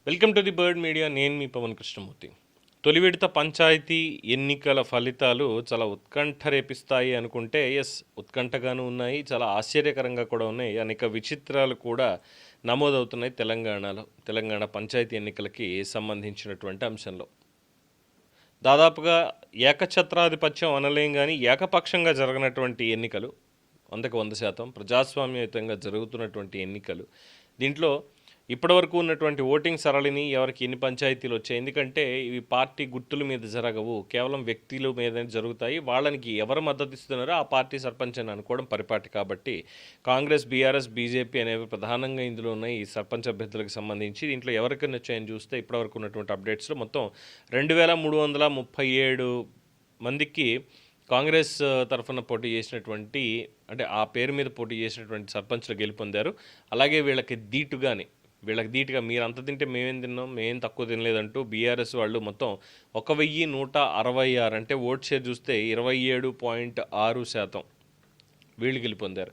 Welcome to the bird media. నేను మీ పవన్ కృష్ణమూర్తి. తొలి విడత పంచాయతీ ఎన్నికల ఫలితాలు చాలా ఉత్కంఠ రేపిస్తాయి అనుకుంటే ఎస్, ఉత్కంఠగాను ఉన్నాయి, చాలా ఆశ్చర్యకరంగా కూడా ఉన్నాయి. అనేక విచిత్రాలు కూడా నమోదవుతున్నాయి తెలంగాణ పంచాయతీ ఎన్నికలకి సంబంధించినటువంటి అంశంలో. దాదాపుగా ఏకఛత్రాధిపత్యం అనలేం కానీ ఏకపక్షంగా జరగనటువంటి ఎన్నికలు, 100% ప్రజాస్వామ్యయుతంగా జరుగుతున్నటువంటి ఎన్నికలు. దీంట్లో ఇప్పటివరకు ఉన్నటువంటి ఓటింగ్ సరళిని ఎవరికి ఎన్ని పంచాయతీలు వచ్చాయి, ఎందుకంటే ఇవి పార్టీ గుర్తుల మీద జరగవు, కేవలం వ్యక్తుల మీద జరుగుతాయి. వాళ్ళకి ఎవరు మద్దతు ఇస్తున్నారో ఆ పార్టీ సర్పంచ్ అని అనుకోవడం పరిపాటి. కాబట్టి కాంగ్రెస్, బీఆర్ఎస్, బీజేపీ అనేవి ప్రధానంగా ఇందులో ఉన్నాయి. ఈ సర్పంచ్ అభ్యర్థులకు సంబంధించి దీంట్లో ఎవరికి వచ్చాయని చూస్తే ఇప్పటివరకు ఉన్నటువంటి అప్డేట్స్లో మొత్తం 2337 మందికి కాంగ్రెస్ తరఫున పోటీ చేసినటువంటి, అంటే ఆ పేరు మీద పోటీ చేసినటువంటి సర్పంచ్లు గెలుపొందారు. అలాగే వీళ్ళకి ధీటుగా మీరు అంత తింటే మేమేం తిన్నాం, మేమేం తక్కువ తినలేదంటూ బీఆర్ఎస్ వాళ్ళు మొత్తం 1166, అంటే ఓట్ షేర్ చూస్తే 27.6% వీళ్ళు గెలుపొందారు.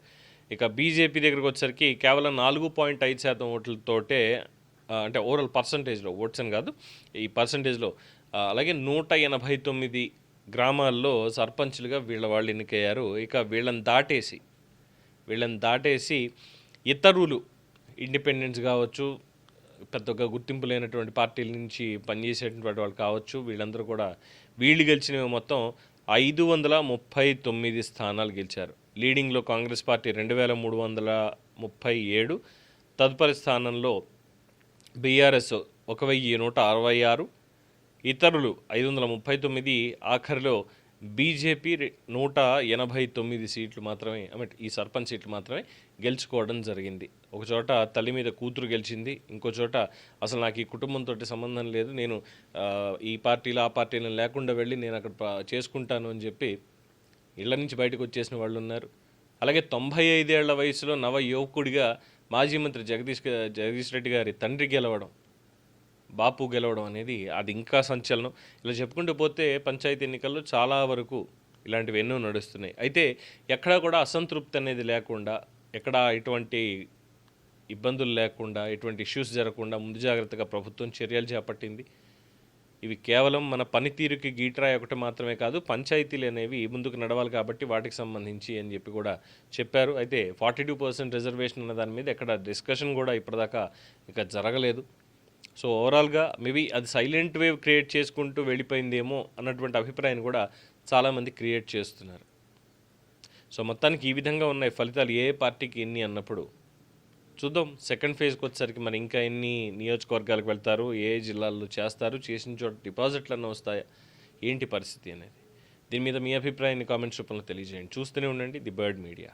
ఇక బీజేపీ దగ్గరకు వచ్చేసరికి కేవలం 4.5% ఓట్లతోటే, అంటే ఓవరాల్ పర్సంటేజ్లో, ఓట్స్ అని కాదు ఈ పర్సంటేజ్లో. అలాగే 189 గ్రామాల్లో సర్పంచ్లుగా వాళ్ళు ఎన్నికయ్యారు. ఇక వీళ్ళని దాటేసి ఇతరులు, ఇండిపెండెన్స్ కావచ్చు, పెద్దగా గుర్తింపు లేనటువంటి పార్టీల నుంచి పనిచేసేటువంటి వాళ్ళు కావచ్చు, వీళ్ళందరూ కూడా వీళ్ళు గెలిచినవి మొత్తం 539 స్థానాలు గెలిచారు. లీడింగ్లో కాంగ్రెస్ పార్టీ 2337, తదుపరి స్థానంలో బీఆర్ఎస్ 1166, ఇతరులు 539, ఆఖరిలో బీజేపీ 189 సీట్లు మాత్రమే, ఈ సర్పంచ్ సీట్లు మాత్రమే గెలుచుకోవడం జరిగింది. ఒకచోట తల్లి మీద కూతురు గెలిచింది, ఇంకో చోట అసలు నాకు ఈ కుటుంబంతో సంబంధం లేదు, నేను ఈ పార్టీలో ఆ పార్టీలో లేకుండా వెళ్ళి నేను అక్కడ చేసుకుంటాను అని చెప్పి ఇళ్ల నుంచి బయటకు వచ్చేసిన వాళ్ళు ఉన్నారు. అలాగే 95 ఏళ్ల వయసులో నవ యువకుడిగా మాజీ మంత్రి జగదీష్ రెడ్డి గారి తండ్రి బాపు గెలవడం అనేది అది ఇంకా సంచలనం. ఇలా చెప్పుకుంటూ పోతే పంచాయతీ ఎన్నికల్లో చాలా వరకు ఇలాంటివి ఎన్నో నడుస్తున్నాయి. అయితే ఎక్కడా కూడా అసంతృప్తి అనేది లేకుండా, ఎక్కడ ఎటువంటి ఇబ్బందులు లేకుండా, ఎటువంటి ఇష్యూస్ జరగకుండా ముందు జాగ్రత్తగా ప్రభుత్వం చర్యలు చేపట్టింది. ఇవి కేవలం మన పనితీరుకి గీట్రాయి ఒకటి మాత్రమే కాదు, పంచాయతీలు అనేవి ముందుకు నడవాలి కాబట్టి వాటికి సంబంధించి అని చెప్పి కూడా చెప్పారు. అయితే 42% రిజర్వేషన్ అన్న దాని మీద ఎక్కడ డిస్కషన్ కూడా ఇప్పటిదాకా ఇక జరగలేదు. సో ఓవరాల్గా మేబీ అది సైలెంట్ వేవ్ క్రియేట్ చేసుకుంటూ వెళ్ళిపోయిందేమో అన్నటువంటి అభిప్రాయాన్ని కూడా చాలామంది క్రియేట్ చేస్తున్నారు. సో మొత్తానికి ఈ విధంగా ఉన్నాయి ఫలితాలు, ఏ పార్టీకి ఎన్ని అన్నప్పుడు. చూద్దాం సెకండ్ ఫేజ్కి వచ్చేసరికి మరి ఇంకా ఎన్ని నియోజకవర్గాలకు వెళ్తారు, ఏ జిల్లాల్లో చేస్తారు, చేసిన చోట డిపాజిట్లన్నీ వస్తాయా, ఏంటి పరిస్థితి అనేది. దీని మీద మీ అభిప్రాయాన్ని కామెంట్స్ రూపంలో తెలియజేయండి. చూస్తూనే ఉండండి ది బర్డ్ మీడియా.